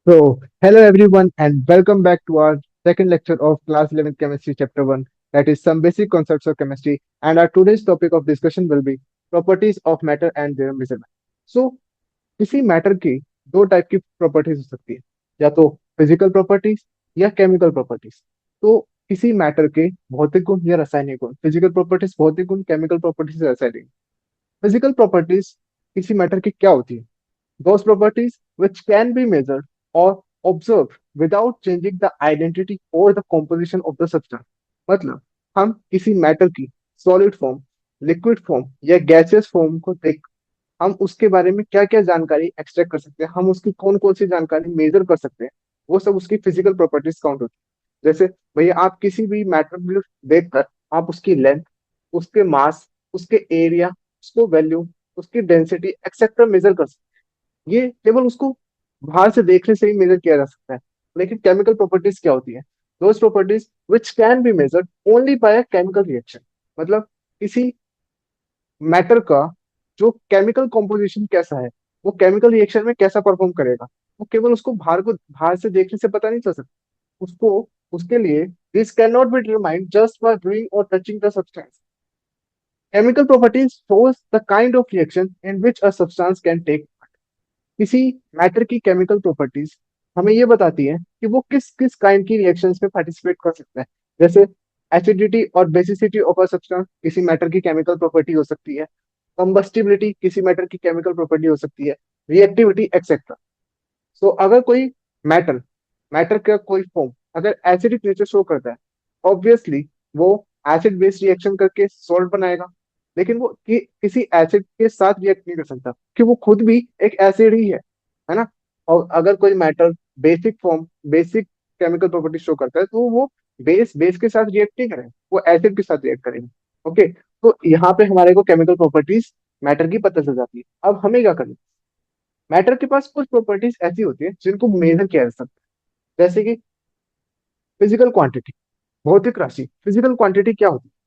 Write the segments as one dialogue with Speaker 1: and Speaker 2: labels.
Speaker 1: Hello everyone, and welcome back to our second lecture of Class 11 Chemistry Chapter 1, that is some basic concepts of chemistry. And our today's topic of discussion will be properties of matter and their measurement. So, किसी matter की दो type की properties हो सकती है, या तो physical properties या केमिकल प्रॉपर्टीज। तो किसी मैटर के भौतिक गुण या रासायनिक गुण, फिजिकल प्रॉपर्टीज भौतिक गुण, केमिकल प्रॉपर्टीज रासायनिक। फिजिकल प्रॉपर्टीज किसी मैटर की क्या होती है? Those properties which can be measured or observed without changing the identity or the composition of the substance। मतलब हम किसी मैटर की सॉलिड फॉर्म, लिक्विड फॉर्म या गैसियस फॉर्म को देख हम उसके बारे में क्या क्या जानकारी एक्सट्रैक्ट कर सकते हैं, हम उसकी कौन कौन सी जानकारी मेजर कर सकते हैं, वो सब उसकी फिजिकल प्रॉपर्टीज काउंट होती है। जैसे भैया आप किसी भी मैटर को देखकर आप उसकी लेंथ, उसके मास, उसके एरिया, उसको वैल्यू, उसकी डेंसिटी एक्सेट्रा मेजर कर सकते हैं। ये केवल उसको बाहर से देखने से ही मेजर किया जा सकता है। लेकिन केमिकल प्रॉपर्टीज क्या होती है? Those properties which can be measured only by a chemical reaction. मतलब किसी मैटर का जो केमिकल कॉम्पोजिशन कैसा है, वो केमिकल रिएक्शन में कैसा परफॉर्म करेगा, वो केवल उसको बाहर से देखने से पता नहीं चल सकता। उसको उसके लिए this can not be determined just by brewing और touching the substance. Chemical properties shows the kind of reaction in which a substance can take। किसी मैटर की केमिकल प्रॉपर्टीज हमें ये बताती है कि वो किस किस काइंड की रिएक्शंस में पार्टिसिपेट कर सकता है। जैसे एसिडिटी और बेसिसिटी ऑफ अ सब्सटेंस किसी मैटर की केमिकल प्रॉपर्टी हो सकती है। कंबस्टिबिलिटी किसी मैटर की केमिकल प्रॉपर्टी हो सकती है। Reactivity etcetera. सो अगर कोई मैटर मैटर का कोई फॉर्म अगर एसिडिक नेचर शो करता है, ऑब्वियसली वो एसिड बेस रिएक्शन करके सॉल्ट बनाएगा। लेकिन वो किसी एसिड के साथ रिएक्ट नहीं कर सकता कि वो खुद भी एक एसिड ही है ना। और अगर कोई matter basic form, basic chemical property show करता है, तो वो बेस बेस के साथ रिएक्ट नहीं करेगा, वो एसिड के साथ रिएक्ट करेगा। ओके, तो यहाँ पे हमारे को केमिकल प्रॉपर्टीज मैटर की पता चल जाती है। अब हमें क्या करना? मैटर के पास कुछ प्रॉपर्टीज ऐसी होती है जिनको मेजर किया जा सकता है। जैसे कि फिजिकल क्वांटिटी, भौतिक राशि। फिजिकल क्वांटिटी क्या होती है?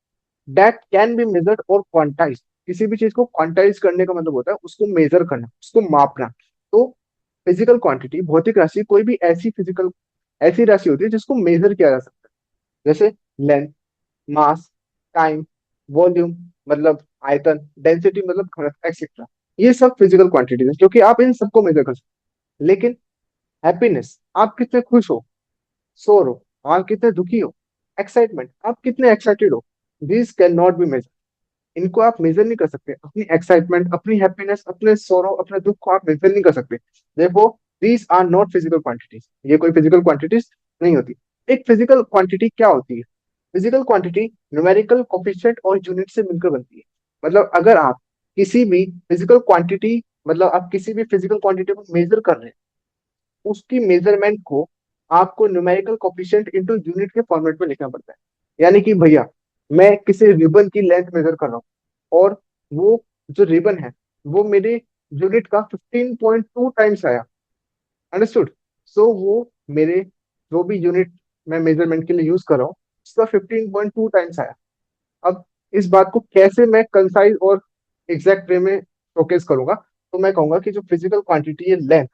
Speaker 1: दैट कैन बी मेजर्ड और क्वांटाइज। किसी भी चीज को क्वांटाइज करने का मतलब होता है उसको मेजर करना, उसको मापना। तो फिजिकल क्वांटिटी, भौतिक राशि, कोई भी ऐसी राशि होती है जिसको मेजर किया जा सकता है। जैसे लेंथ, मास, टाइम, वॉल्यूम मतलब आयतन, डेंसिटी मतलब घनत्व एक्सेट्रा। ये सब फिजिकल क्वांटिटीज है क्योंकि आप इन सबको मेजर कर सकते हैं। लेकिन हैप्पीनेस, आप कितने खुश हो, शोर हो, आप कितने दुखी हो, एक्साइटमेंट, आप कितने एक्साइटेड हो, this can not be measure. इनको आप मेजर नहीं कर सकते। अपनी एक्साइटमेंट, अपनी हैप्पीनेस, अपने सोरो, अपने दुख को आप मेजर नहीं कर सकते। देखो, these are not physical quantities. ये कोई फिजिकल क्वांटिटीज नहीं होती। एक फिजिकल क्वांटिटी क्या होती है? फिजिकल क्वांटिटी न्यूमेरिकल कोफिशिएंट और यूनिट से मिलकर बनती है। मतलब अगर आप किसी भी फिजिकल क्वांटिटी मतलब आप किसी भी फिजिकल क्वांटिटी को मेजर कर रहे हैं, उसकी मेजरमेंट को आपको न्यूमेरिकल कोफिशिएंट इंटू यूनिट के फॉर्मेट में लिखना पड़ता है। यानी कि भैया मैं किसी रिबन की लेंथ मेजर कर रहा हूँ और वो जो रिबन है वो मेरे यूनिट का 15.2 टाइम्स आया। अंडरस्टूड? सो वो मेरे जो भी यूनिट मैं मेजरमेंट के लिए यूज कर रहा हूँ उसका 15.2 टाइम्स आया। अब इस बात को कैसे मैं कंसाइज और एग्जैक्ट वे में शोकेस करूंगा? तो मैं कहूंगा कि जो फिजिकल क्वांटिटी है लेंथ,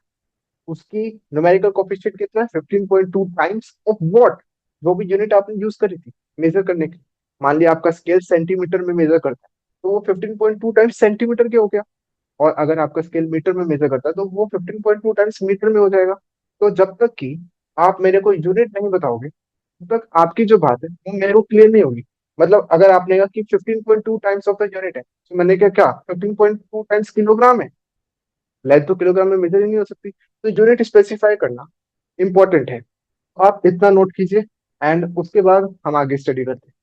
Speaker 1: उसकी न्यूमेरिकल कोफिशिएंट कितना है? 15.2 टाइम्स ऑफ व्हाट, जो भी यूनिट आपने यूज करी थी मेजर करने के लिए। मान लिया आपका स्केल सेंटीमीटर में मेजर करता है, तो वो 15.2 टाइम्स सेंटीमीटर के हो गया। और अगर आपका स्केल मीटर में मेजर करता है तो वो 15.2 टाइम्स मीटर में हो जाएगा। तो जब तक कि आप मेरे को यूनिट नहीं बताओगे तब तक आपकी जो बात है वो मेरे को क्लियर नहीं होगी। मतलब अगर आपने कहा कि 15.2 टाइम्स ऑफ द यूनिट है, तो मैंने क्या क्या 15.2 टाइम्स किलोग्राम है। लेंथ तो किलोग्राम में मेजर ही नहीं हो सकती, तो यूनिट स्पेसिफाई करना इंपॉर्टेंट है। तो आप इतना नोट कीजिए, एंड उसके बाद हम आगे स्टडी करते हैं।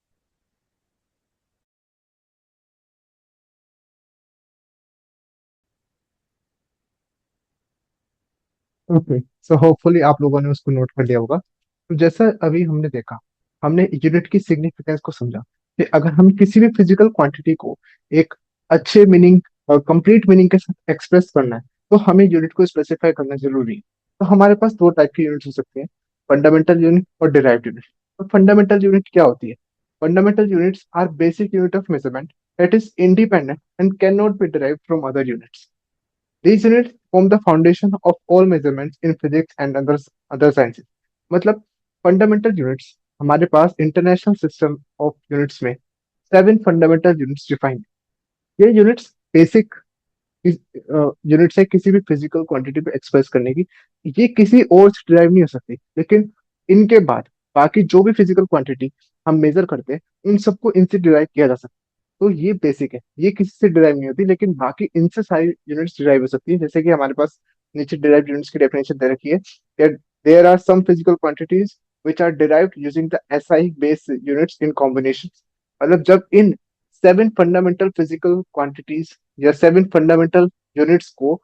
Speaker 1: ओके, सो होपफुली आप लोगों ने उसको नोट कर लिया होगा। तो जैसा अभी हमने देखा, हमने यूनिट की सिग्निफिकेंस को समझा कि अगर हम किसी भी फिजिकल क्वांटिटी को एक अच्छे मीनिंग और कंप्लीट मीनिंग के साथ एक्सप्रेस करना है, तो हमें यूनिट को स्पेसिफाई करना जरूरी है। तो हमारे पास दो टाइप की यूनिट्स हो सकते हैं, फंडामेंटल यूनिट और डिराइव्ड यूनिट। तो फंडामेंटल यूनिट क्या होती है? Fundamental units are basic unit of measurement that is independent and cannot be derived from other units. These units form the foundation of all measurements in physics and other sciences. मतलब fundamental units, हमारे पास international system of units में 7 fundamental units defined. ये units basic units है किसी भी physical quantity को express करने की। ये किसी और से डिराइव नहीं हो सकती, लेकिन इनके बाद बाकी जो भी फिजिकल क्वांटिटी हम मेजर करते हैं उन सबको इनसे डिराइव किया जा सकता है। तो ये बेसिक है, ये किसी से डिराइव नहीं होती, लेकिन बाकी इनसे सारी यूनिट्स डिराइव हो सकती है। जैसे कि हमारे पास नीचे डिराइव यूनिट्स की डेफिनेशन दे रखी है। There are some physical quantities which are derived using the SI base units in combination। मतलब जब इन 7 फंडामेंटल फिजिकल क्वांटिटीज या 7 फंडामेंटल यूनिट्स को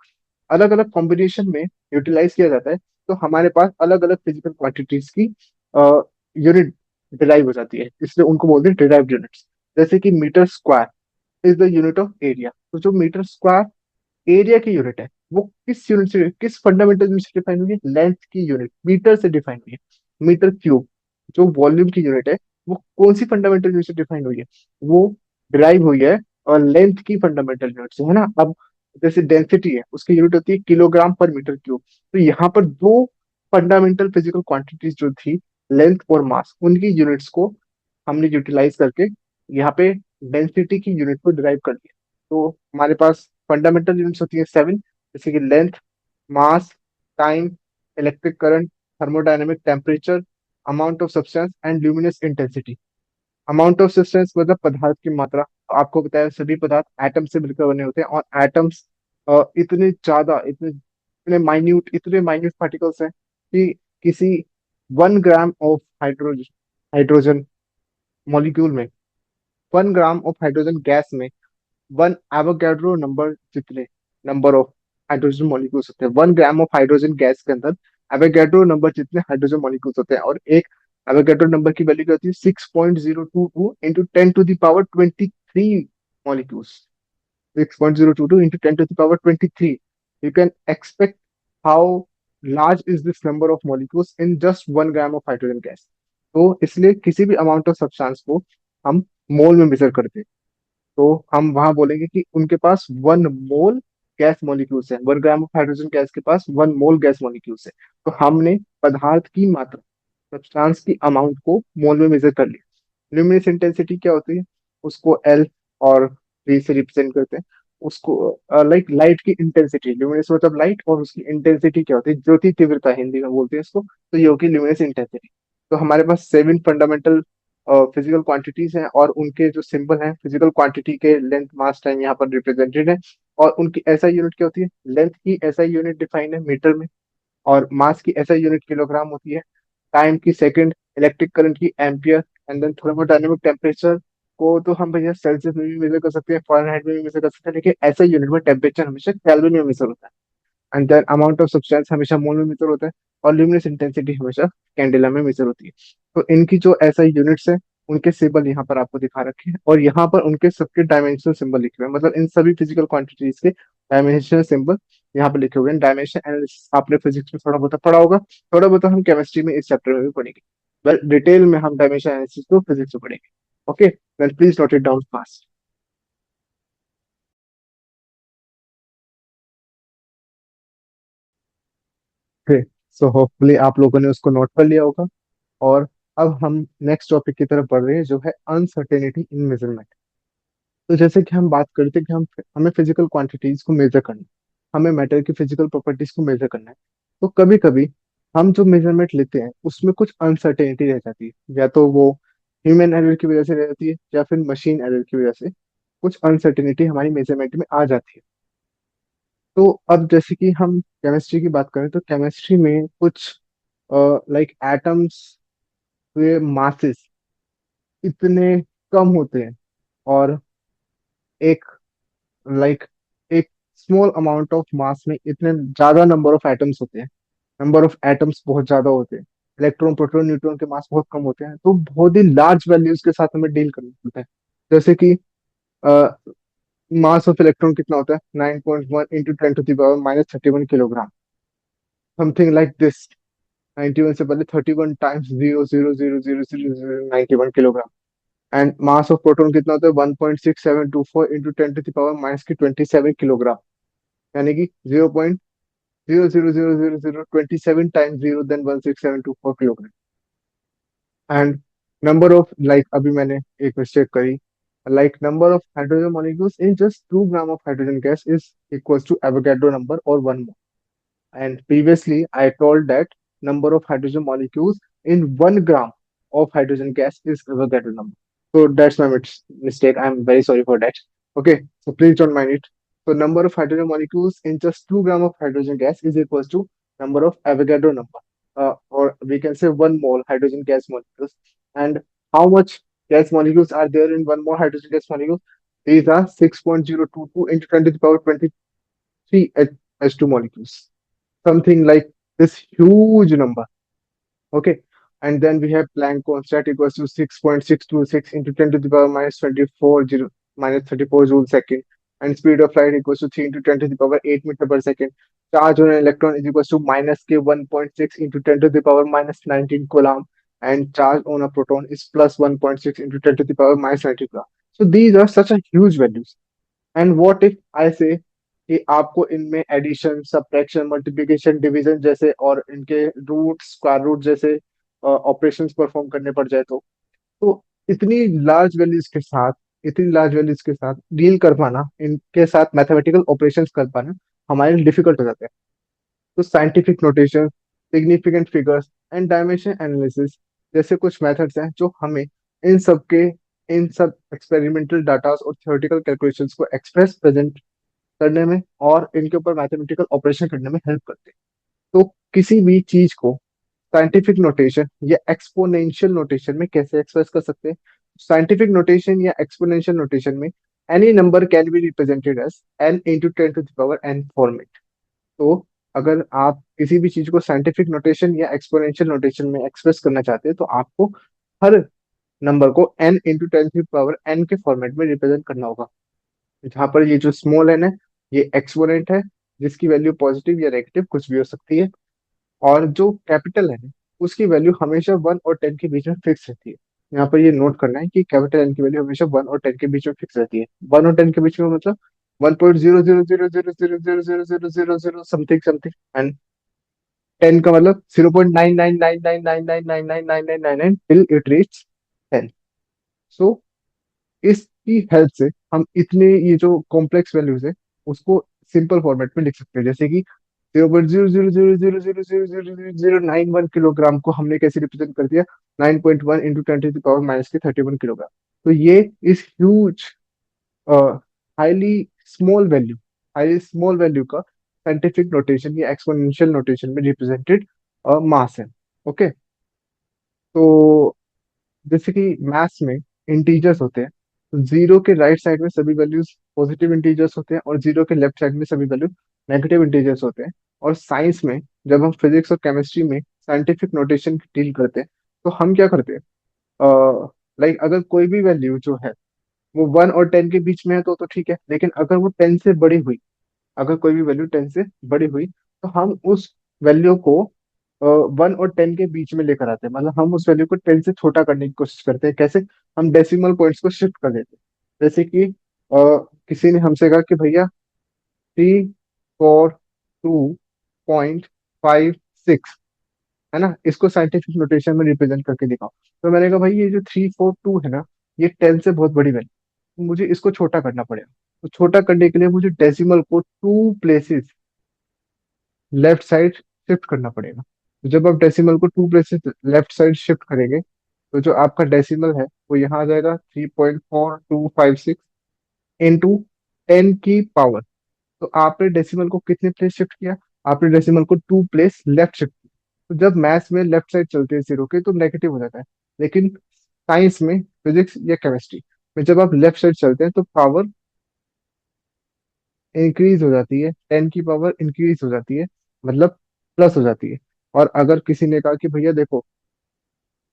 Speaker 1: अलग अलग कॉम्बिनेशन में यूटिलाइज किया जाता है, तो हमारे पास अलग अलग फिजिकल क्वांटिटीज की यूनिट डिराइव हो जाती है, इसलिए उनको बोलते हैं डिराइव्ड यूनिट्स। जैसे कि metre square is the unit of area. तो जो मीटर स्क्वायर एरिया की यूनिट है वो किस यूनिट से, किस फंडामेंटल यूनिट से डिफाइन हुई है? लेंथ की यूनिट मीटर से डिफाइन हुई है। मीटर क्यूब जो वॉल्यूम की यूनिट है वो कौन सी फंडामेंटल यूनिट से डिफाइन हुई है? वो डिराइव हुई है और लेंथ की फंडामेंटल यूनिट से, है ना। अब जैसे डेंसिटी है उसकी यूनिट होती है किलोग्राम पर मीटर क्यूब। तो यहाँ पर दो फंडामेंटल फिजिकल क्वांटिटीज जो थी, लेंथ और मास, उनकी यूनिट्स को हमने यूटिलाइज करके यहाँ पे डेंसिटी की यूनिट को डिराइव कर लिया। तो हमारे पास फंडामेंटल यूनिट्स होती है 7, जैसे कि length, mass, time, electric current, thermodynamic temperature, amount of substance and luminous intensity. Amount of substance मतलब पदार्थ की मात्रा। आपको बताया सभी पदार्थ एटम से मिलकर बने होते हैं, और एटम्स इतने ज्यादा, इतने माइन्यूट पार्टिकल्स हैं कि किसी 1 gram of hydrogen hydrogen molecule में, 1 ग्राम ऑफ हाइड्रोजन गैस में 1 एवोगैड्रो नंबर जितने नंबर ऑफ हाइड्रोजन मॉलिक्यूल्स होते हैं। 1 ग्राम ऑफ हाइड्रोजन गैस के अंदर एवोगैड्रो नंबर जितने हाइड्रोजन मॉलिक्यूल्स होते हैं, और एक एवोगैड्रो नंबर की वैल्यू क्या होती है? 6.022 into 10 to the power 23 molecules. 6.022 into 10 to the power 23। You can expect how large is this number of molecules in just 1 gram of hydrogen gas. तो इसलिए किसी भी अमाउंट ऑफ सब्सटेंस को हम मोल में मेजर करते हैं, तो हम वहां बोलेंगे कि उनके पास 1 मोल गैस मॉलिक्यूल्स है। 1 ग्राम ऑफ हाइड्रोजन गैस के पास 1 मोल गैस मॉलिक्यूल्स है। तो हमने पदार्थ की मात्रा, सब्सटेंस की अमाउंट को मोल में मेजर कर लिया। ल्यूमिनस इंटेंसिटी क्या होती है? उसको एल और वी से रिप्रेजेंट करते हैं। उसको लाइक लाइट की इंटेंसिटी, ल्यूमिनस मतलब लाइट, और उसकी इंटेंसिटी क्या होती है? ज्योति तीव्रता हिंदी में बोलते हैं इसको। तो ये होगी ल्यूमिनस इंटेंसिटी। तो हमारे पास 7 फंडामेंटल फिजिकल क्वांटिटीज हैं, और उनके जो सिंबल हैं फिजिकल क्वांटिटी के, लेंथ, मास, टाइम यहाँ पर रिप्रेजेंटेड है। और उनकी एसआई यूनिट क्या होती है? लेंथ की एसआई यूनिट डिफाइंड है मीटर में, और मास की एसआई यूनिट किलोग्राम होती है, टाइम की सेकंड, इलेक्ट्रिक करंट की ampere, and then thermodynamic temperature को तो हम भैया सेल्सियस में भी मेजर कर सकते हैं, फ़ारेनहाइट में भी मेजर कर सकते हैं, लेकिन ऐसा यूनिट में टेम्परेचर हमेशा केल्विन में मेजर होता है। And then amount of substance हमेशा मोल में मेजर होता है, और ल्यूमिनस इंटेंसिटी हमेशा कैंडेला में मेजर होती है। तो इनकी जो ऐसा यूनिट्स है उनके सिंबल यहाँ पर आपको दिखा रखे हैं, और यहाँ पर उनके सबके डायमेंशनल सिंबल लिखे हुए हैं। मतलब इन सभी फिजिकल क्वांटिटीज के डायमेंशनल सिंबल यहाँ पे लिखे हुए हैं। डायमेंशन एनालिसिस आपने फिजिक्स में थोड़ा बहुत पढ़ा होगा, थोड़ा बहुत हम केमिस्ट्री में इस चैप्टर में भी पढ़ेंगे। वेल डिटेल में हम डायमेंशन एनालिसिस को फिजिक्स में पढ़ेंगे। Okay, well please note it down fast. Okay, so hopefully आप लोगों ने उसको नोट कर लिया होगा। और अब हम नेक्स्ट टॉपिक की तरफ बढ़ रहे हैं, जो है अनसर्टेनिटी इन मेजरमेंट। तो जैसे कि हम बात करते हैं कि हमें फिजिकल क्वांटिटीज को मेजर करना है, हमें मैटर की फिजिकल प्रॉपर्टीज को मेजर करना है। तो कभी कभी हम जो मेजरमेंट लेते हैं उसमें कुछ अनसर्टेनिटी रह जाती है, या तो वो ह्यूमन एरर की वजह से रह जाती है, या फिर मशीन एरर की वजह से कुछ अनसर्टेनिटी हमारी मेजरमेंट में आ जाती है। तो अब जैसे कि हम केमिस्ट्री की बात करें, तो केमिस्ट्री में कुछ लाइक एटम्स के मासेस इतने कम होते हैं, और एक लाइक एक स्मॉल अमाउंट ऑफ मास में इतने ज्यादा नंबर ऑफ एटम्स होते हैं। नंबर ऑफ एटम्स बहुत ज्यादा होते हैं, इलेक्ट्रॉन, प्रोटॉन, न्यूट्रॉन के मास बहुत कम होते हैं, तो बहुत ही लार्ज वैल्यूज के साथ हमें डील करना पड़ता है। जैसे कि मास ऑफ इलेक्ट्रॉन कितना होता है? 9.1 into 10 to the power -31 kilogram, something like this. 91 से पहले 31 times 0.0000091 kilogram. And mass of proton कितना होता है? 1.6724 into 10 to the power -27 kilogram. यानी कि 0.0000027 times zero then 16724 kilogram. And number of, like अभी मैंने एक मिस्टेक करी, like number of hydrogen molecules in just 2 gram of hydrogen gas is equals to Avogadro number और 1 मोल। And previously, I told that number of hydrogen molecules in 1 gram of hydrogen gas is Avogadro number. So that's my mistake. I'm very sorry for that. Okay, so please don't mind it. So number of hydrogen molecules in just 2 gram of hydrogen gas is equals to number of Avogadro number, or we can say 1 mole hydrogen gas molecules. And how much gas molecules are there in 1 mole hydrogen gas molecule? These are 6.022 into 10 to the power 23 H2 molecules, something like this huge number. Okay. And then we have Planck constant equals to 6.626 into 10 to the power minus 24 minus 34 joule second. And speed of light equals to 3 into 10 to the power 8 meter per second. Charge on an electron is equals to minus k 1.6 into 10 to the power minus 19 coulomb. And charge on a proton is plus 1.6 into 10 to the power minus 19 coulomb. So these are such a huge values. And what if I से कि आपको इनमें addition, subtraction, multiplication, division जैसे और इनके root, square root जैसे operations perform करने पड़ जाए तो इतनी लार्ज वैल्यूज के साथ, इतनी लार्ज वैल्यूज के साथ डील कर पाना, इनके साथ मैथमेटिकल ऑपरेशंस कर पाना हमारे लिए डिफिकल्ट हो जाता है। तो scientific notation, significant figures and dimension analysis जैसे कुछ मेथड्स हैं जो हमें इन सब के, इन सब एक्सपेरिमेंटल डाटा और थ्योरेटिकल कैलकुलेशंस को एक्सप्रेस प्रेजेंट करने में और इनके ऊपर मैथमेटिकल ऑपरेशन करने में हेल्प करते हैं। तो किसी भी चीज को साइंटिफिक नोटेशन या एक्सपोनेंशियल नोटेशन में कैसे एक्सप्रेस कर सकते हैं? साइंटिफिक नोटेशन या एक्सपोनेंशियल नोटेशन में any number can be represented as n into 10 to the power n format. तो अगर आप किसी भी चीज को साइंटिफिक नोटेशन या एक्सपोनेंशियल नोटेशन में एक्सप्रेस करना चाहते हैं तो आपको हर नंबर को n into 10 to the power n के फॉर्मेट में रिप्रेजेंट करना होगा, जहां पर ये जो स्मॉल n है ये एक्सपोनेंट है, जिसकी वैल्यू पॉजिटिव या नेगेटिव कुछ भी हो सकती है, और जो कैपिटल n है उसकी वैल्यू हमेशा 1 और 10 के बीच में फिक्स रहती है। यहाँ पर ये नोट करना है कि कैपिटल एन की वैल्यू हमेशा 1 और 10 के बीच में फिक्स रहती है। 1 और 10 के बीच में मतलब 1.00000000000 समथिंग समथिंग, एंड 10 का मतलब 0.99999999999 टिल इट रीच 10। सो इसकी हेल्प से हम इतने ये जो कॉम्प्लेक्स वैल्यूज है उसको सिंपल फॉर्मेट में लिख सकते हैं, जैसे कि 0.00000000091 किलोग्राम को हमने कैसे रिप्रेजेंट कर दिया, 9.1 into 10 to the power minus के 31 किलोग्राम। तो ये इस huge, highly small value, highly small value का साइंटिफिक नोटेशन या एक्सपोनेंशियल नोटेशन में रिप्रेजेंटेड मास है। ओके। तो जैसे कि मैथ्स में इंटीजर्स होते हैं, तो जीरो के राइट साइड में सभी वैल्यूज पॉजिटिव इंटीजर्स होते हैं और जीरो के लेफ्ट साइड में सभी वैल्यू नेगेटिव इंटीजर्स होते हैं। और साइंस में जब हम फिजिक्स और केमिस्ट्री में साइंटिफिक नोटेशन डील करते हैं तो हम क्या करते हैं, लाइक अगर कोई भी वैल्यू जो है वो 1 और 10 के बीच में है तो ठीक है, लेकिन अगर वो 10 से बड़ी हुई, अगर कोई भी वैल्यू 10 से बड़ी हुई तो हम उस वैल्यू को 1 और 10 के बीच में लेकर आते हैं, मतलब हम उस वैल्यू को 10 से छोटा करने की कोशिश करते हैं। कैसे? हम डेसिमल पॉइंट्स को शिफ्ट कर देते हैं। जैसे कि किसी ने हमसे कहा कि भैया 342.56 है ना, इसको साइंटिफिक नोटेशन में रिप्रेजेंट करके दिखाओ। तो मैंने कहा भाई ये जो 342 है ना, ये 10 से बहुत बड़ी वैल्यू, तो मुझे इसको छोटा करना पड़ेगा। तो छोटा करने के लिए मुझे डेसिमल को 2 प्लेसेस लेफ्ट साइड शिफ्ट करना पड़ेगा। तो जब आप डेसिमल को 2 प्लेसेस लेफ्ट साइड शिफ्ट करेंगे तो जो आपका डेसिमल है वो यहाँ आ जाएगा 3.4256 इंटू 10 की पावर। तो आपने डेसिमल को कितने प्लेस शिफ्ट किया? आपने डेसिमल को 2 प्लेस लेफ्ट शिफ्ट किया। तो जब मैथ्स में लेफ्ट साइड चलते हैं जीरो के तो नेगेटिव हो जाता है, लेकिन साइंस में, फिजिक्स या केमिस्ट्री में जब आप लेफ्ट साइड चलते हैं तो पावर इंक्रीज हो जाती है, 10 की पावर इंक्रीज हो जाती है, मतलब प्लस हो जाती है। और अगर किसी ने कहा कि भैया देखो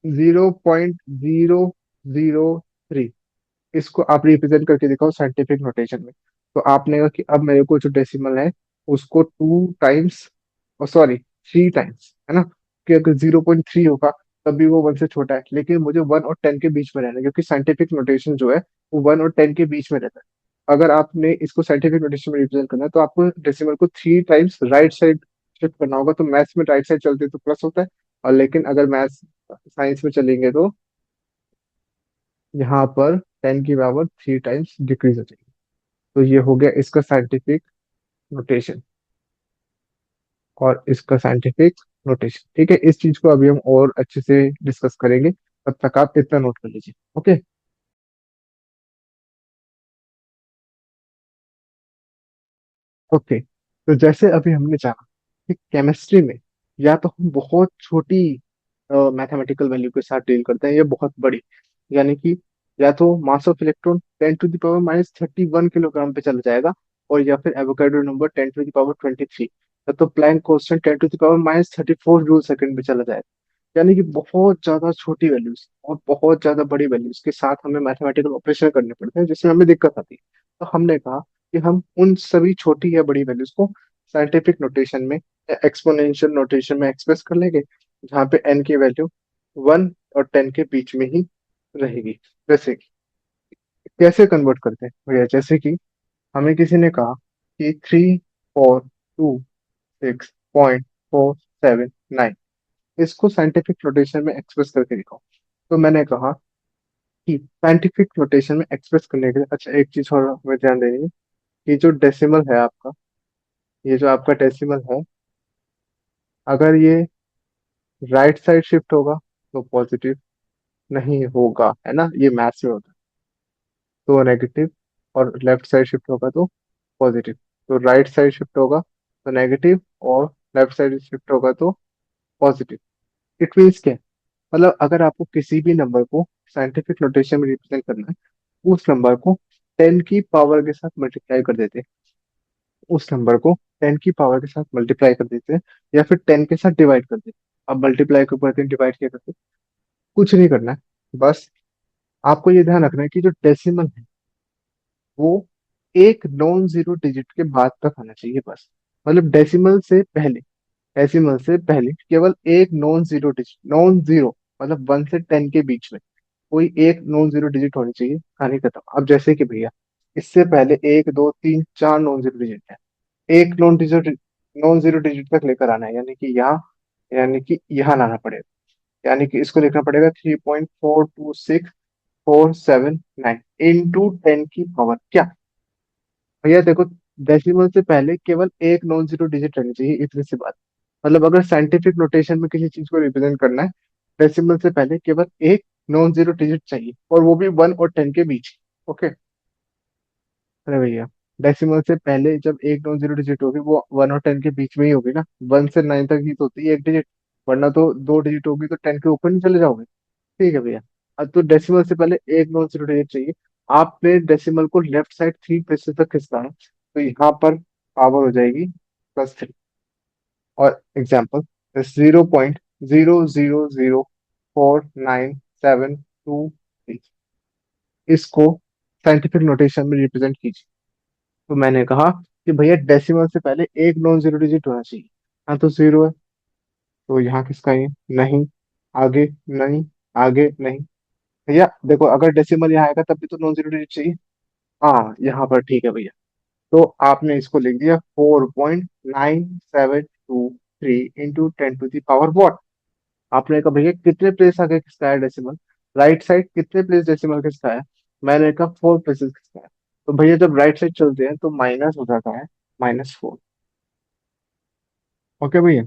Speaker 1: 0.003, इसको आप रिप्रेजेंट करके दिखाओ साइंटिफिक नोटेशन में, तो आपने कहा कि अब मेरे को जो डेसिमल है उसको 2 टाइम्स, और सॉरी 3 टाइम्स, है ना, कि अगर 0.3 होगा तब भी वो 1 से छोटा है, लेकिन मुझे 1 और 10 के बीच में रहना है, क्योंकि साइंटिफिक नोटेशन जो है वो 1 और 10 के बीच में रहता है। अगर आपने इसको साइंटिफिक नोटेशन में रिप्रेजेंट करना है तो आपको डेसिमल को 3 टाइम्स राइट साइड शिफ्ट करना होगा। तो मैथ्स में राइट साइड चलते तो प्लस होता है, और लेकिन अगर मैथ्स साइंस में चलेंगे तो यहाँ पर 10 की पावर 3 टाइम्स डिक्रीज हो जाएगी। तो ये हो गया इसका साइंटिफिक नोटेशन और इसका साइंटिफिक नोटेशन। ठीक है, इस चीज को अभी हम और अच्छे से डिस्कस करेंगे, तब तक आप इतना नोट कर लीजिए। ओके। ओके, तो जैसे अभी हमने जाना कि केमिस्ट्री में या तो हम बहुत छोटी मैथमेटिकल वैल्यू के साथ डील करते हैं या बहुत बड़ी, यानी कि या तो mass of electron 10 to the power -31 kilogram पे चला जाएगा, और या फिर Avogadro number 10 to the power 23, या तो Planck constant 10 to the power -34 joule second पे चला जाएगा। यानी कि बहुत ज्यादा छोटी वैल्यूज और बहुत ज्यादा बड़ी वैल्यूज के साथ हमें मैथमेटिकल ऑपरेशन करने पड़ते हैं, जिसमें हमें दिक्कत आती है। तो हमने कहा कि हम उन सभी छोटी या बड़ी वैल्यूज को साइंटिफिक नोटेशन में या एक्सपोनेंशियल नोटेशन में एक्सप्रेस कर लेंगे, जहाँ पे एन की वैल्यू 1 और 10 के बीच में ही रहेगी। जैसे कि कैसे कन्वर्ट करते हैं भैया, जैसे कि हमें किसी ने कहा कि 3, 4, 2, 6.479, इसको साइंटिफिक नोटेशन में एक्सप्रेस करके दिखाओ। तो मैंने कहा कि साइंटिफिक नोटेशन में एक्सप्रेस करने के लिए, अच्छा एक चीज और हमें ध्यान देनी है कि जो डेसिमल है आपका, ये जो आपका डेसिमल है, अगर ये राइट साइड शिफ्ट होगा तो पॉजिटिव नहीं होगा, है ना, ये मैथ्स में होता है। तो नेगेटिव, और लेफ्ट साइड शिफ्ट होगा तो पॉजिटिव। तो राइट साइड शिफ्ट होगा तो नेगेटिव, और लेफ्ट साइड शिफ्ट होगा तो पॉजिटिव। इट मीन्स क्या है? मतलब अगर आपको किसी भी नंबर को साइंटिफिक नोटेशन में रिप्रेजेंट करना है, उस नंबर को 10 की पावर के साथ मल्टीप्लाई कर देते हैं, उस नंबर को 10 की पावर के साथ मल्टीप्लाई कर देते हैं, या फिर 10 के साथ डिवाइड कर देते हैं। अब मल्टीप्लाई के ऊपर 10 डिवाइड किया करते हैं, कुछ नहीं करना है। बस आपको ये ध्यान रखना है कि जो डेसिमल है वो एक नॉन जीरो डिजिट के बाद तक आना चाहिए, बस। मतलब डेसिमल से पहले केवल एक non zero digit, non zero मतलब 1 से 10 के बीच में कोई एक नॉन जीरो डिजिट होनी चाहिए, कहानी खत्म। अब जैसे कि भैया इससे पहले 1, 2, 3, 4 नॉन जीरो डिजिट है, एक नॉन जीरो डिजिट तक लेकर आना है, यानी कि यहाँ लाना पड़ेगा। यानी कि इसको लिखना पड़ेगा 3.426479 इंटू 10 की पावर क्या। भैया देखो, डेसिमल से पहले केवल एक नॉन जीरो डिजिट रहनी चाहिए, इतनी सी बात। मतलब अगर साइंटिफिक नोटेशन में किसी चीज को रिप्रेजेंट करना है, डेसिमल से पहले केवल एक नॉन जीरो डिजिट चाहिए, और वो भी 1 और 10 के बीच। ओके। अरे भैया, डेसिमल से पहले जब एक नॉन जीरो डिजिट होगी वो 1 और 10 के बीच में ही होगी ना, 1 से 9 तक ही तो होती है एक डिजिट, वरना तो दो डिजिट होगी तो 10 के ऊपर नहीं चले जाओगे। ठीक है भैया। अब तो डेसिमल से पहले एक नॉन जीरो डिजिट चाहिए। आपने डेसिमल को लेफ्ट साइड 3 प्लेसेस तक खिसकाना, तो यहाँ पर पावर हो जाएगी +3। और एग्जाम्पल, 0.00049723, इसको साइंटिफिक नोटेशन में रिप्रेजेंट कीजिए। तो मैंने कहा कि भैया डेसिमल से पहले एक नॉन जीरो डिजिट होना चाहिए। हाँ तो जीरो है, तो यहाँ किसका है? नहीं। आगे नहीं। आगे नहीं। भैया देखो, अगर डेसिमल यहाँ आएगा तब भी तो नॉन जीरो डिजिट चाहिए। हाँ यहाँ पर ठीक है भैया। तो आपने इसको लिख दिया 4.9723 into 10 to the power watt. आपने कहा भैया कितने प्लेस आगे किसका है डेसिमल, राइट साइड कितने प्लेस डेसिमल किसका है? मैंने कहा 4 प्लेसेस किसका है। तो भैया जब राइट साइड चलते हैं तो माइनस हो जाता है, -4। ओके भैया,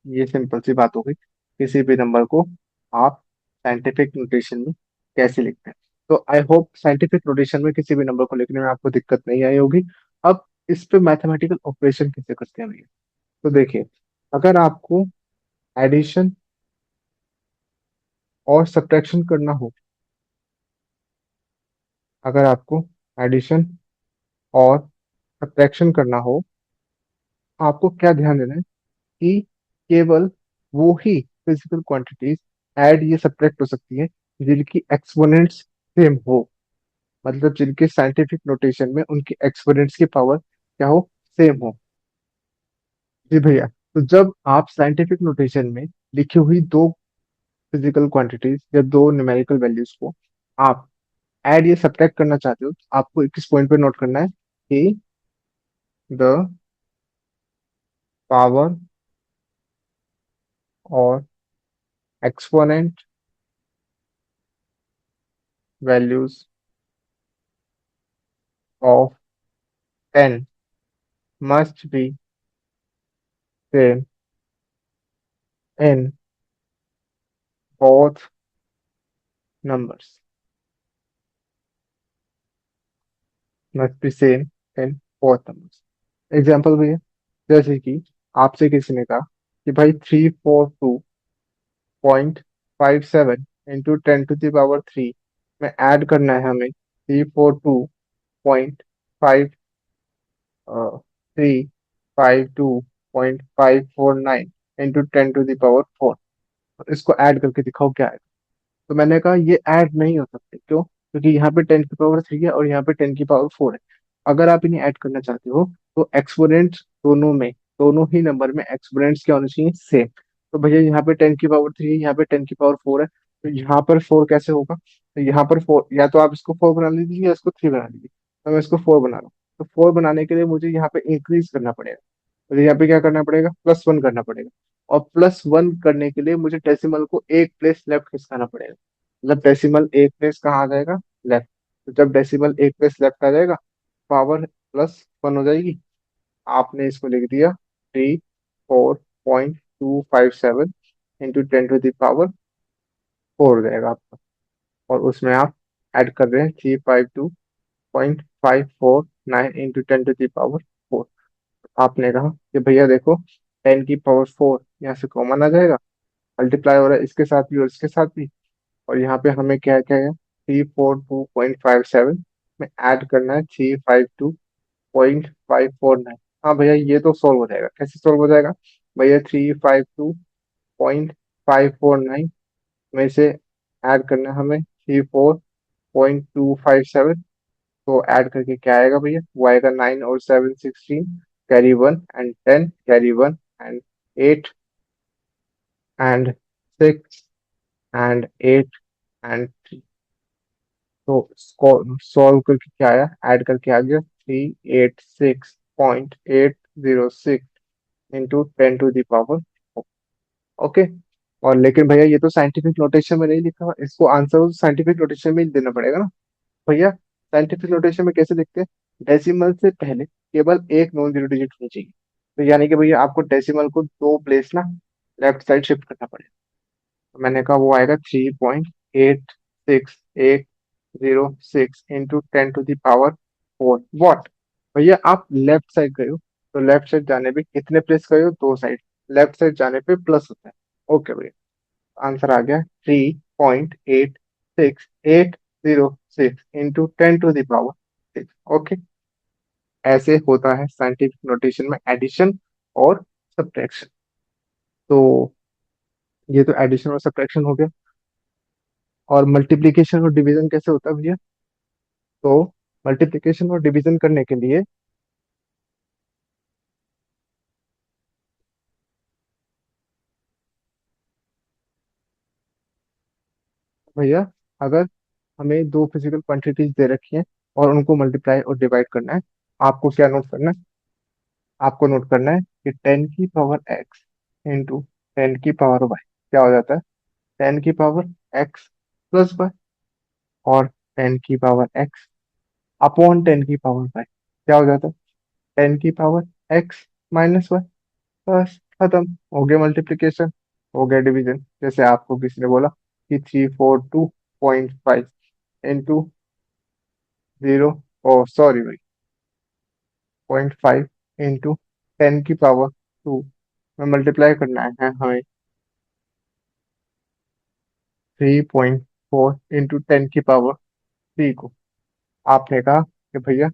Speaker 1: ये सिंपल सी बात हो गई। किसी भी नंबर को आप साइंटिफिक नोटेशन में कैसे लिखते हैं। तो आई होप साइंटिफिक नोटेशन में किसी भी नंबर को लिखने में आपको दिक्कत नहीं आई होगी। अब इस पे मैथमेटिकल ऑपरेशन कैसे करते हैं भैया। तो देखिए, अगर आपको एडिशन और सब्ट्रैक्शन करना हो, अगर आपको एडिशन और सब्ट्रैक्शन करना हो, आपको क्या ध्यान देना है कि केवल वो ही फिजिकल क्वांटिटीज ऐड या सब्ट्रैक्ट हो सकती है जिनकी एक्सपोनेंट्स सेम हो। मतलब जिनके साइंटिफिक नोटेशन में उनकी एक्सपोनेंट्स की पावर क्या हो, सेम हो। जी भैया, तो जब आप साइंटिफिक नोटेशन में लिखी हुई दो फिजिकल क्वांटिटीज या दो न्यूमेरिकल वैल्यूज को आप ऐड या सब्ट्रैक्ट करना चाहते हो तो आपको किस पॉइंट पे नोट करना है कि द पावर और exponent values of 10 must be same in both numbers. Must be same in both numbers. Example भैया, जैसे कि आपसे किसी ने कहा कि भाई 342.57 इंटू 10 to the power 3 में ऐड करना है हमें 342.539 इंटू 10 to the power 4। इसको ऐड करके दिखाओ क्या है। तो मैंने कहा ये ऐड नहीं हो सकते, क्यों? क्योंकि यहाँ पे 10 की पावर 3 है और यहाँ पे 10 की पावर 4 है। अगर आप इन्हें ऐड करना चाहते हो तो एक्सपोनेंट्स दोनों में, दोनों ही नंबर में एक्सपोनेंट्स क्या होने चाहिए? सेम। तो भैया यहाँ पे 10 की पावर 3 है, यहाँ पे 10 की पावर 4 है, तो यहाँ पर 4 कैसे होगा? तो यहाँ पर 4, या तो आप इसको 4 बना लीजिए या इसको 3 बना लीजिए। तो मैं इसको 4 बना रहा हूँ। तो 4 बनाने के लिए मुझे यहाँ पे इंक्रीज करना पड़ेगा। तो यहाँ पे क्या करना पड़ेगा? +1 करना पड़ेगा। और +1 करने के लिए मुझे डेसिमल को एक प्लेस लेफ्ट खिसकाना पड़ेगा। मतलब डेसिमल एक प्लेस कहाँ आ जाएगा? लेफ्ट। तो जब डेसिमल एक प्लेस लेफ्ट आ जाएगा, पावर +1 हो जाएगी। आपने इसको लिख दिया 34.257 इंटू 10 to the power 4 हो जाएगा आपका। और उसमें आप ऐड कर रहे हैं 352.549 इंटू 10 to the power 4। आपने कहा कि भैया देखो, 10 की पावर 4 यहाँ से कॉमन आ जाएगा, मल्टीप्लाई हो रहा है इसके साथ भी और इसके साथ भी। और यहाँ पे हमें क्या क्या है? 342.57 में ऐड करना है 352.549। हाँ भैया, ये तो सॉल्व हो जाएगा। कैसे सॉल्व हो जाएगा? भैया 352.549 में से ऐड करना है हमें 34.257। तो ऐड करके क्या आएगा भैया? वो आएगा 9 और 7 16, carry 1 and 10, carry 1 and 8 and 6 and 8 and 3। तो सॉल्व करके क्या आया? ऐड करके आ गया 386.806 into 10 to the power। Okay. और लेकिन भैया ये तो साइंटिफिक नोटेशन में नहीं लिखा हुआ, इसको आंसर साइंटिफिक नोटेशन में ही देना पड़ेगा ना। भैया साइंटिफिक नोटेशन में कैसे लिखते हैं? डेसिमल से पहले केवल एक नॉन जीरो डिजिट होनी चाहिए। तो यानी कि भैया आपको डेसिमल को दो प्लेस ना लेफ्ट साइड शिफ्ट करना पड़ेगा। तो मैंने कहा वो आएगा 3.86806 into 10 to the power 4 what. भैया आप लेफ्ट साइड गए हो, तो लेफ्ट साइड जाने पे कितने प्लेस गए हो? दो साइड। लेफ्ट साइड जाने पे प्लस होता है। ओके भैया, आंसर आ गया 3.86806 into 10 to the power 6। Okay. ऐसे होता है साइंटिफिक नोटेशन में एडिशन और सब्ट्रैक्शन। तो ये तो एडिशन और सब्ट्रैक्शन हो गया। और मल्टीप्लिकेशन और डिवीजन कैसे होता है भैया? तो मल्टीप्लिकेशन और डिवीजन करने के लिए भैया, अगर हमें दो फिजिकल क्वांटिटीज दे रखी हैं और उनको मल्टीप्लाई और डिवाइड करना है, आपको क्या नोट करना है? आपको नोट करना है कि 10 की पावर x इंटू 10 की पावर y क्या हो जाता है? 10 की पावर x प्लस y, और 10 की पावर x अपॉन 10 की पावर y क्या हो जाता है? 10 की पावर x माइनस y। बस खत्म हो गया मल्टीप्लीकेशन, हो गया डिवीजन। जैसे आपको किसी ने बोला कि 342.5 इंटू 0, ओ सॉरी भाई, 0.5 इंटू 10 की पावर 2 में मल्टीप्लाई करना है हमें 3.4 इंटू 10 की पावर 3 को। आपने कहा कि भैया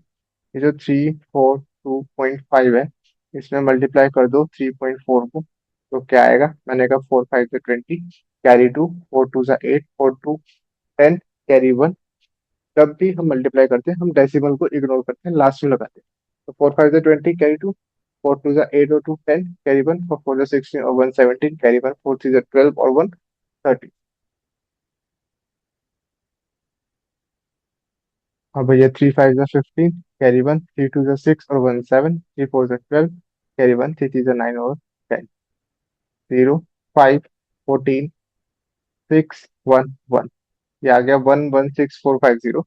Speaker 1: ये जो 342.5 है, इसमें मल्टीप्लाई कर दो 3.4 को, तो क्या आएगा? मैंने कहा 4 5 20, कैरी 2, 4 2 8, 4 2 10, कैरी 1। जब भी हम मल्टीप्लाई करते हैं हम डेसिमल को इग्नोर करते हैं, लास्ट में लगाते हैं। तो 4 5 20, कैरी 2, 4 2 8 और 2 10, कैरी 1, 4 4 16 और 1 17, कैरी 1, 4 3 12 और 1 30। अब भैया 3 5 15, कैरी 1, 3 2 6 और 1 7, 3 4 12, कैरी 1, 3 3 9 और 10, 0 5 14 6 1 1, ये आ गया 116450।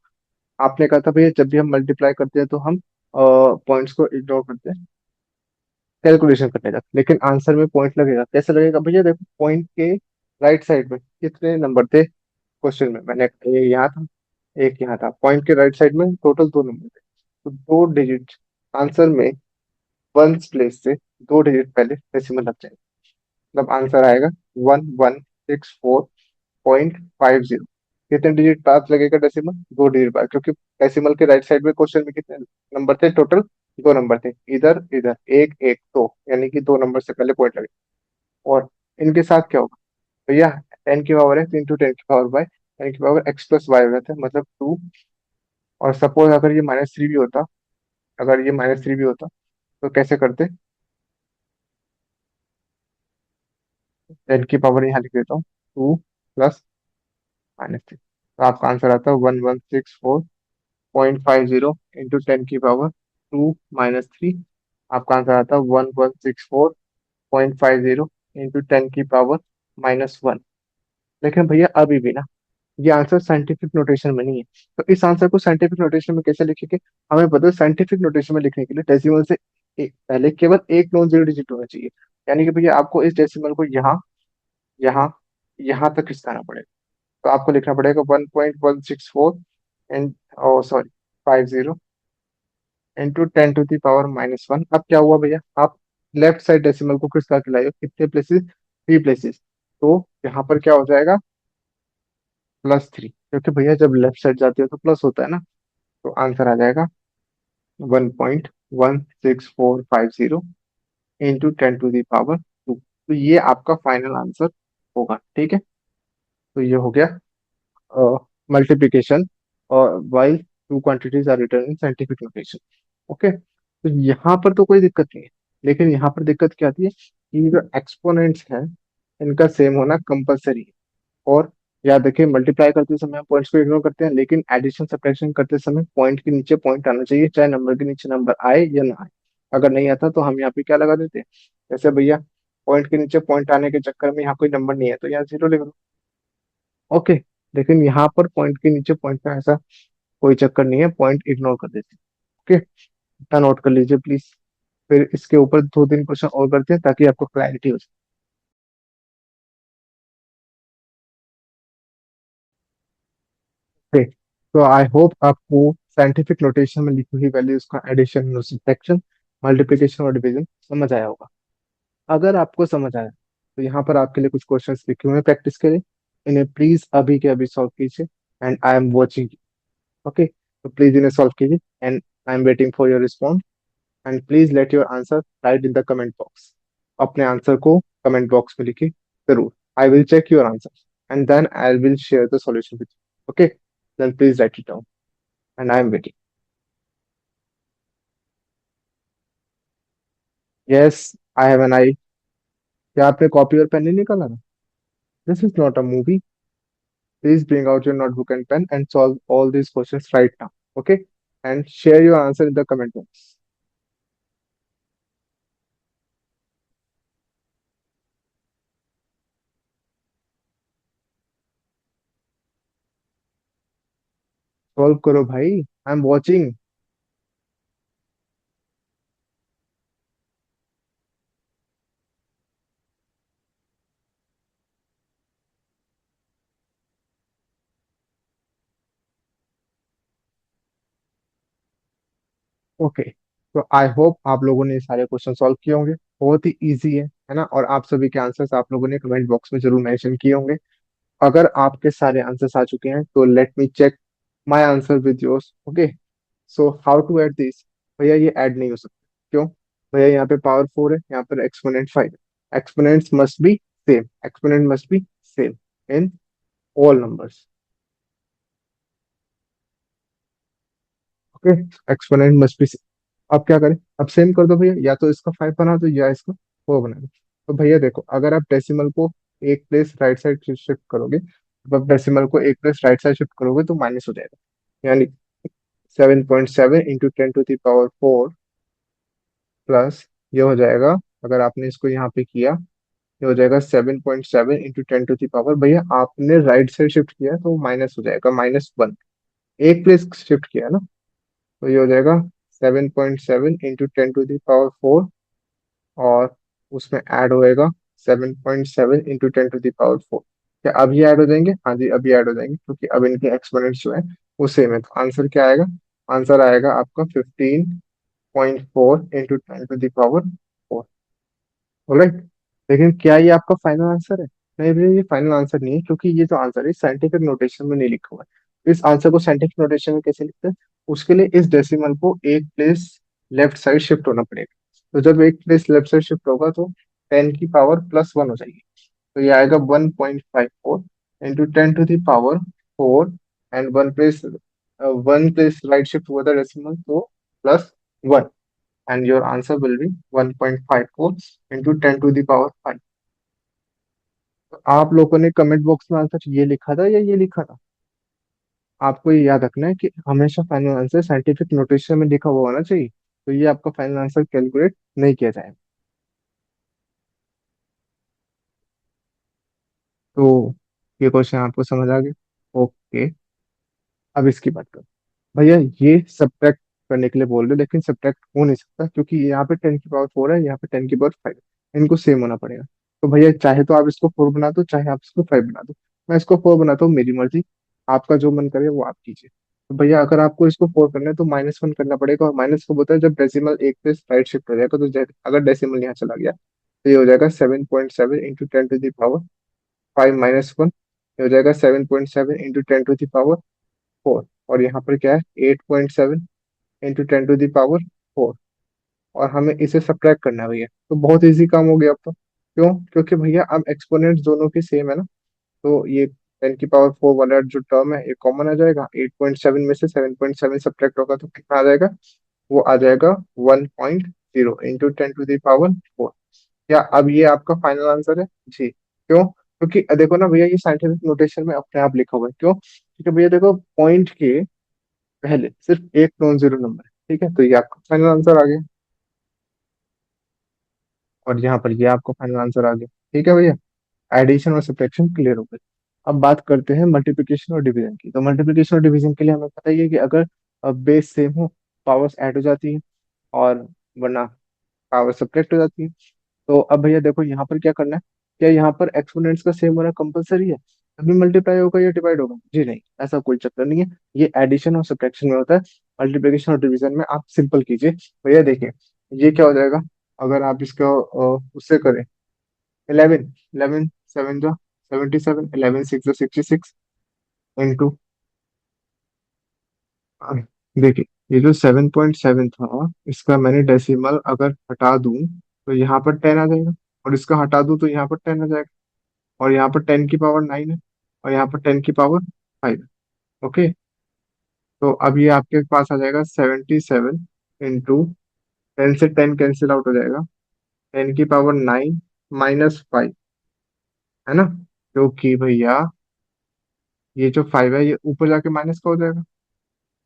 Speaker 1: आपने कहा था भैया जब भी हम मल्टीप्लाई करते हैं तो हम पॉइंट्स को इग्नोर करते हैं, कैलकुलेशन करने जाते हैं, लेकिन आंसर में पॉइंट लगेगा। कैसे लगेगा भैया? देखो पॉइंट के राइट साइड में कितने नंबर थे क्वेश्चन में, मैंने ये यहाँ था, एक यहाँ था, पॉइंट के राइट साइड में टोटल दो नंबर थे, तो दो डिजिट आंसर में वंस प्लेस से दो डिजिट पहले डेसिमल लग जाएगा, मतलब आंसर आएगा 1164.50। कितने डिजिट बाद लगेगा डेसिमल? दो डिजिट बाद, क्योंकि डेसिमल के राइट साइड में क्वेश्चन में कितने नंबर थे टोटल? दो नंबर थे, इधर इधर एक एक दो, यानी कि दो नंबर से पहले पॉइंट लगेगा। और इनके साथ क्या होगा भैया? 10 की पावर x इंटू 10 की पावर y, 10 की पावर x प्लस वाई हो जाता है, मतलब 2। और सपोज अगर ये -3 भी होता, अगर ये -3 भी होता तो कैसे करते? 10 की पावर यहाँ लिख देता हूँ, 2 प्लस -3, तो आपका आंसर आता है 1164.50 इंटू 10 की पावर 2 - 3। आपका आंसर आता है 1164.50 इंटू 10 की पावर -1। लेकिन भैया अभी भी ना ये आंसर साइंटिफिक नोटेशन में नहीं है, तो इस आंसर को साइंटिफिक नोटेशन में कैसे लिखेंगे? हमें पता है साइंटिफिक नोटेशन में लिखने के लिए डेसिमल से पहले केवल एक नॉन जीरो डिजिट होना चाहिए, यानी कि भैया आपको इस डेसिमल को यहाँ यहाँ यहाँ तक खिसकाना पड़ेगा। तो आपको लिखना पड़ेगा 1.164 and, oh sorry, 50 into 10 to the power -1। अब क्या हुआ भैया? आप लेफ्ट साइड डेसिमल को खिसका के लाए हो, कितने प्लेसेस? 3 प्लेसेस। तो यहाँ पर क्या हो जाएगा? +3, क्योंकि भैया जब लेफ्ट साइड जाती है तो प्लस होता है ना। तो आंसर आ जाएगा 1.16450 इंटू 10 टू द पावर 2। तो ये आपका फाइनल आंसर होगा, ठीक है। तो ये हो गया मल्टीप्लिकेशन और while two quantities are written in scientific notation. Okay, तो यहाँ पर तो कोई दिक्कत नहीं है, लेकिन यहाँ पर दिक्कत क्या आती है कि जो एक्सपोनेंट्स हैं इनका सेम होना कंपलसरी है। और याद रखिए मल्टीप्लाई करते समय हम पॉइंट्स को इग्नोर करते हैं, लेकिन एडिशन सब्ट्रैक्शन करते समय पॉइंट के नीचे पॉइंट आना चाहिए, चाहे नंबर के नीचे नंबर आए या ना आए। अगर नहीं आता तो हम यहाँ पे क्या लगा देते हैं? जैसे भैया पॉइंट के नीचे पॉइंट आने के चक्कर में यहाँ कोई नंबर नहीं है तो यहाँ जीरो लिख दो। ओके, लेकिन यहाँ पर पॉइंट के नीचे पॉइंट का ऐसा कोई चक्कर नहीं है, पॉइंट इग्नोर कर देते हैं। ओके, इतना नोट कर लीजिए प्लीज। फिर इसके ऊपर दो तीन क्वेश्चन और करते हैं ताकि आपको क्लैरिटी हो जाए। तो आई होप आपको साइंटिफिक नोटेशन में लिखी हुई वैल्यूज का एडिशन और सब्ट्रैक्शन, मल्टीप्लिकेशन और डिवीजन समझ आया होगा। अगर आपको समझ आया तो यहाँ पर आपके लिए कुछ क्वेश्चंस लिखे हुए हैं प्रैक्टिस के लिए, इन्हें प्लीज अभी के अभी सॉल्व कीजिए, and I am watching. Okay, तो प्लीज इन्हें सॉल्व कीजिए and I am waiting for your response. And please let your answer write in the comment box. अपने आंसर को कमेंट बॉक्स में लिखिए जरूर। I will check your answer and then I will share the solution with you. Okay, then please write it down and I am waiting. Yes, I have an I. क्या आपने copy और pen नहीं निकाला ना? This is not a movie. Please bring out your notebook and pen and solve all these questions right now. Okay? And share your answer in the comment box. Solve करो भाई। I'm watching. Okay, तो I hope आप लोगों ने ये सारे question solve किए होंगे। बहुत ही इजी है ना? और आप सभी के आंसर्स आप लोगों ने कमेंट बॉक्स में जरूर मेंशन किए होंगे। अगर आपके सारे आंसर्स आ चुके हैं तो let me check my answer with yours. Okay, so how to add this? भैया ये ऐड नहीं हो सकता। क्यों? भैया यहाँ पे पावर 4 है, यहाँ पर एक्सपोनेंट 5 है। Exponents must be same, exponent must be same in all numbers. Okay, exponent must be. अब क्या करें? अब सेम कर दो भैया, या तो इसका 5 बना दो या इसका 4 बना दो। तो भैया देखो, अगर आप डेसिमल को एक प्लेस राइट साइड शिफ्ट करोगे, जब आप डेसिमल को एक प्लेस राइट साइड शिफ्ट करोगे तो माइनस हो जाएगा, यानी 7.7 into 10 to the power 4 plus ये हो जाएगा, अगर आपने इसको यहाँ पे किया, ये हो जाएगा 7.7 इंटू 10 टू द पावर, भैया आपने राइट साइड शिफ्ट किया है तो माइनस हो जाएगा, -1, एक प्लेस शिफ्ट किया है ना, तो ये हो जाएगा 7.7 इंटू 10 टू द पावर 4, और उसमें ऐड होएगा 7.7 इंटू 10 टू द पावर 4। क्या अब ये ऐड हो जाएंगे? हाँ जी, अभी ऐड हो जाएंगे, क्योंकि अब इनके एक्सपोनेंट्स जो है वो सेम है। तो आंसर क्या आएगा? आंसर आएगा आपका 15.4 into 10 to the power 4। Right. लेकिन क्या ये आपका फाइनल आंसर है? नहीं भैया, ये फाइनल आंसर नहीं है, क्योंकि ये जो आंसर है साइंटिफिक नोटेशन में नहीं लिखा हुआ है। इस आंसर को साइंटिफिक नोटेशन में कैसे लिखते हैं? उसके लिए इस डेसिमल को एक प्लेस लेफ्ट साइड शिफ्ट होना पड़ेगा। तो जब एक प्लेस लेफ्ट साइड शिफ्ट होगा तो 10 की पावर +1 हो जाएगी। तो ये आएगा 1.54 into 10 to the power 4, and one place right shift हुआ था डेसिमल, तो +1, and your answer will be 1.54 into 10 to the power 5। तो आप लोगों ने कमेंट बॉक्स में आंसर ये लिखा था या ये लिखा था? आपको ये याद रखना है कि हमेशा फाइनल आंसर साइंटिफिक नोटेशन में लिखा हुआ होना चाहिए, तो ये आपका फाइनल आंसर कैलकुलेट नहीं किया जाएगा। तो ये क्वेश्चन आपको समझ आ गया? ओके। अब इसकी बात करो। भैया ये सब्ट्रैक्ट करने के लिए बोल रहे हो, लेकिन सब्ट्रैक्ट हो नहीं सकता, क्योंकि यहाँ पे 10 की पावर 4 है, यहाँ पे 10 की पावर 5, इनको सेम होना पड़ेगा। तो भैया चाहे तो आप इसको 4 बना दो, चाहे आप इसको 5 बना दो। मैं इसको 4 बनाता हूँ, मेरी मर्जी। आपका जो मन करे वो आप कीजिए। तो भैया अगर आपको इसको 4 करना है तो -1 करना पड़ेगा, और माइनस को बोलता है जब डेसिमल एक पे राइट शिफ्ट हो जाएगा, तो अगर डेसिमल यहाँ चला गया तो ये हो जाएगा 7.7 इंटू 10 टू द पावर 5 - 1। ये हो जाएगा 7.7 इंटू 10 टू द पावर 4, और यहाँ पर क्या है, 8.7 इंटू 10 टू द पावर 4, और हमें इसे सब्ट्रैक्ट करना है भैया। तो बहुत इजी काम हो गया अब तो। क्यों? क्योंकि भैया अब एक्सपोनेंट्स दोनों की सेम है ना, तो ये 10 की पावर 4 वाला जो टर्म है ये कॉमन आ जाएगा। 8.7 में से 7.7 सब्ट्रैक्ट होगा तो कितना आ जाएगा? वो आ जाएगा 1.0 इंटू 10 टू द पावर 4। क्या अब ये आपका फाइनल आंसर है? जी। क्यों? क्योंकि देखो ना भैया, ये साइंटिफिक नोटेशन में अपने आप लिखा हुआ है। क्यों? क्योंकि भैया देखो, पॉइंट के पहले सिर्फ एक नॉन जीरो नंबर है, ठीक है, तो ये आपका फाइनल आंसर आ गया, और यहाँ पर ये आपका फाइनल आंसर आ गया। ठीक है भैया, एडिशन और सब्ट्रैक्शन क्लियर हो गई। अब बात करते हैं मल्टीप्लिकेशन और डिवीजन की। तो मल्टीप्लिकेशन और डिवीजन के लिए हमें पता ही है कि अगर बेस सेम हो, पावर्स ऐड हो जाती है, और वरना पावर सब्ट्रैक्ट हो जाती है। तो अब भैया देखो यहाँ पर क्या करना है। क्या यहाँ पर एक्सपोनेंट्स का सेम होना कंपलसरी है? अभी मल्टीप्लाई होगा या डिवाइड होगा? जी नहीं, ऐसा कोई चक्कर नहीं है। ये एडिशन और सब्ट्रैक्शन में होता है। मल्टीप्लिकेशन और डिवीजन में आप सिंपल कीजिए। भैया देखिए, ये क्या हो जाएगा, अगर आप इसको उससे करें, 11, 11 7 जो 77, 11 6 जो 66, इंटू, देखिए ये जो 7.7 था, इसका मैंने डेसिमल अगर हटा दूं तो यहाँ पर 10 आ जाएगा, और इसका हटा दूं तो यहाँ पर 10 आ जाएगा, और यहाँ पर 10 की पावर 9 है, और यहाँ पर 10 की पावर 5 है। ओके। तो अब ये आपके पास आ जाएगा 77 इंटू, 10 से 10 कैंसिल आउट हो जाएगा, 10 की पावर 9 -5, है ना? क्योंकि भैया ये जो 5 है ये ऊपर जाके माइनस का हो जाएगा,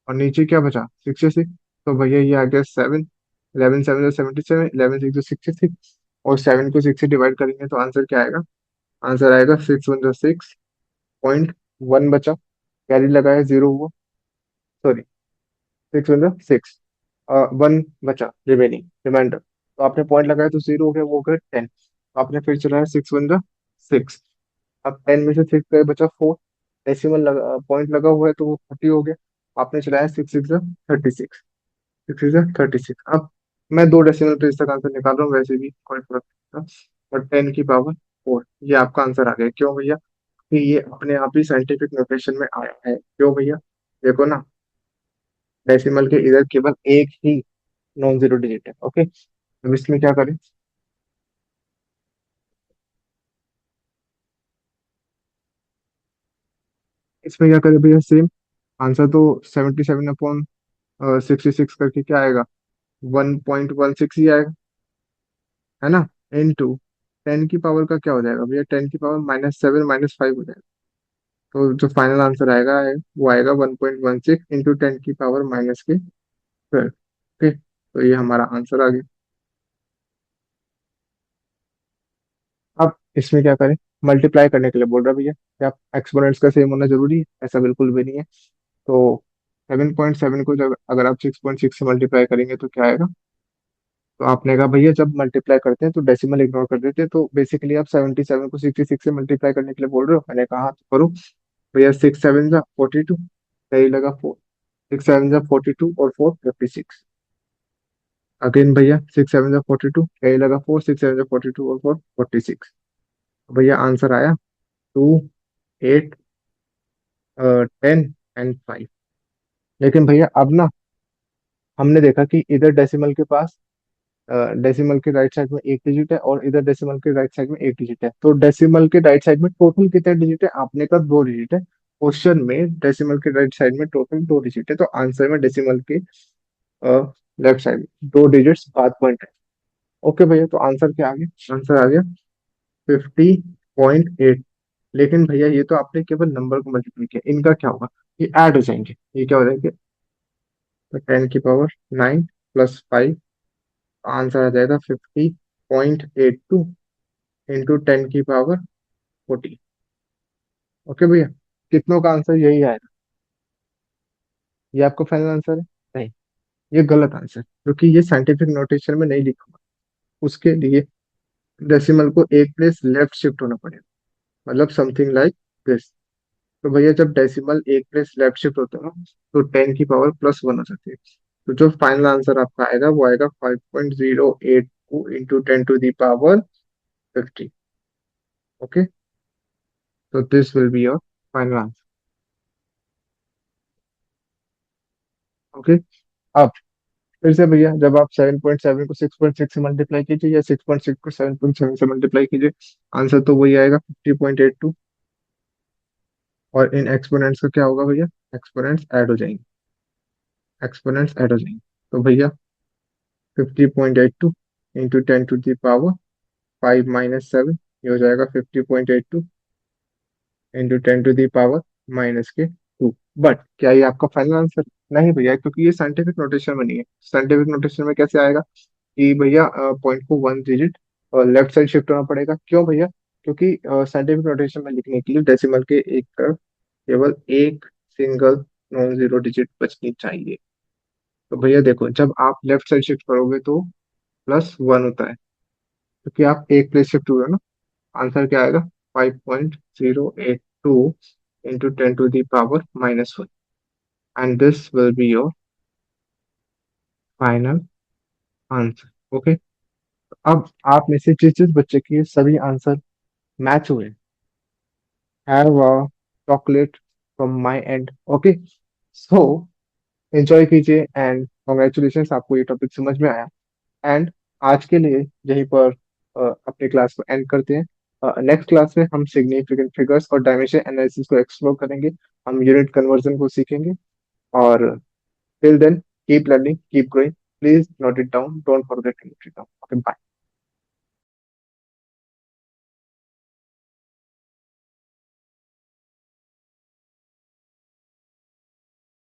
Speaker 1: और नीचे क्या बचा, 66। तो भैया ये आ गया 7, 11 7 जो 77, 11 6 जो 66, और 7 को 6 से डिवाइड करेंगे तो आंसर क्या आएगा? आंसर आएगा 6 1 जो 6.1 बचा, कैरी लगाया, जीरो हुआ, सॉरी, 6 1 जो 6, 1 बचा, रिमाइंडर, तो आपने पॉइंट लगाया तो जीरो हो गया, वो हो गया 10। तो आपने फिर चलाया 6 1 जो 6, अब 10 में से 6 गए, बचा 4, डेसिमल लगा, पॉइंट लगा हुआ है तो वो 30 हो गया। आपने चलाया 6 6 जो 36, 6 6 जो 36। अब मैं दो डेसिमल प्लेस तक आंसर निकाल रहा हूँ, वैसे भी कोई फर्क नहीं पड़ता, बट 10 की पावर 4 ये आपका आंसर आ गया। क्यों भैया? कि ये अपने आप ही साइंटिफिक नोटेशन में आया है। क्यों भैया? देखो ना, डेसिमल के इधर केवल एक ही नॉन जीरो डिजिट है। ओके, अब इसमें क्या करें? इसमें क्या करें भैया? सेम आंसर तो 77/66 करके क्या आएगा, 1.16 ही आएगा, है ना? इन टू 10 की पावर का क्या हो जाएगा भैया? 10 की पावर -7 -5 हो जाएगा। तो जो फाइनल आंसर आएगा वो आएगा 1.16 इंटू 10 की पावर माइनस के 12। ओके, तो ये हमारा आंसर आ गया। अब इसमें क्या करें, मल्टीप्लाई करने के लिए बोल रहा भैया कि आप एक्सपोनेंट्स का सेम होना जरूरी है, ऐसा बिल्कुल भी नहीं है। तो 7.7 को जब अगर आप 6.6 से मल्टीप्लाई करेंगे तो क्या आएगा। तो आपने कहा भैया जब मल्टीप्लाई करते हैं तो डेसिमल इग्नोर कर देते हैं, तो बेसिकली आप 77 को 66 से मल्टीप्लाई करने के लिए बोल रहे हो। मैंने कहा हाँ, तो करो भैया। 6 7 जा 42, सही लगा। 6 7 जा 42 और 4 56। अगेन भैया 6 7 जा 42, यही लगा। 4 6 7 जा 42 और 4 46। भैया आंसर आया 2 8 10 एंड 5। लेकिन भैया अब ना हमने देखा कि इधर डेसिमल के पास डेसिमल के राइट साइड में एक डिजिट है और इधर डेसिमल के राइट साइड में एक डिजिट है। तो डेसिमल के राइट साइड में टोटल कितने डिजिट है, आपने कहा 2 डिजिट है। क्वेश्चन में डेसिमल के राइट साइड में टोटल 2 डिजिट है, तो आंसर में डेसिमल के लेफ्ट साइड में 2 डिजिट्स बाद पॉइंट है। ओके भैया, तो आंसर क्या आ गया, आंसर आ गया 50.8। लेकिन भैया ये तो आपने केवल नंबर को मल्टीप्लाई किया, इनका क्या होगा, ये ऐड हो जाएंगे। ये क्या हो जाएंगे, तो 10 की पावर 9 प्लस 5, आंसर आ जाएगा 50.82 इंटू 10 की पावर 40। ओके भैया, कितनों का आंसर यही आएगा। ये आपका फाइनल आंसर है? नहीं, ये गलत आंसर, क्योंकि ये साइंटिफिक नोटेशन में नहीं लिखा हुआ। उसके लिए डेसिमल को एक प्लेस लेफ्ट शिफ्ट होना पड़ेगा, मतलब समथिंग लाइक दिस। तो भैया जब डेसिमल एक प्लेस लेफ्ट शिफ्ट होता है ना, तो 10 की पावर +1 हो जाती है। तो जो फाइनल आंसर आपका आएगा वो आएगा 5.082 into 10 to the power 50। Okay, तो this will be your final answer. Okay, अब फिर से भैया जब आप 7.7 को 6.6 से मल्टीप्लाई कीजिए या 6.6 को 7.7 से मल्टीप्लाई कीजिए, आंसर तो वही आएगा 50.82। और इन एक्सपोनेंट्स का क्या होगा भैया, एक्सपोनेंट्स ऐड हो जाएंगे, एक्सपोनेंट्स ऐड हो जाएंगे। तो भैया 50.82 इंटू 10 to the power 5 - 7, ये हो जाएगा 50.82 into 10 to the power -2। But क्या ये आपका फाइनल आंसर? नहीं भैया, क्योंकि ये साइंटिफिक नोटेशन में नहीं है। साइंटिफिक नोटेशन में कैसे आएगा कि भैया पॉइंट को 1 डिजिट लेफ्ट साइड शिफ्ट होना पड़ेगा। क्यों भैया, क्योंकि साइंटिफिक नोटेशन में लिखने के लिए डेसिमल के एक तरफ केवल एक सिंगल नॉन जीरो डिजिट बचनी चाहिए। तो भैया देखो, जब आप लेफ्ट साइड शिफ्ट करोगे तो +1 होता है, क्योंकि आप एक प्लेस शिफ्ट हुए हो ना। आंसर क्या आएगा, 5.082 into 10 to the power -1। And this will be your final answer. Okay, अब आप में से जिस जिस बच्चे के सभी आंसर मैच हुए, have a chocolate from my and. Okay, so enjoy कीजिए एंड कॉन्ग्रेचुलेशन, आपको ये टॉपिक समझ में आया। एंड आज के लिए यहीं पर अपनी क्लास को एंड करते हैं। नेक्स्ट क्लास में हम सिग्निफिकेंट फिगर्स और डायमेंशन एनालिसिस को एक्सप्लोर करेंगे। हम यूनिट कन्वर्जन को सीखेंगे। और till then keep learning, keep growing, please note it down, don't forget to note it down. Okay, bye.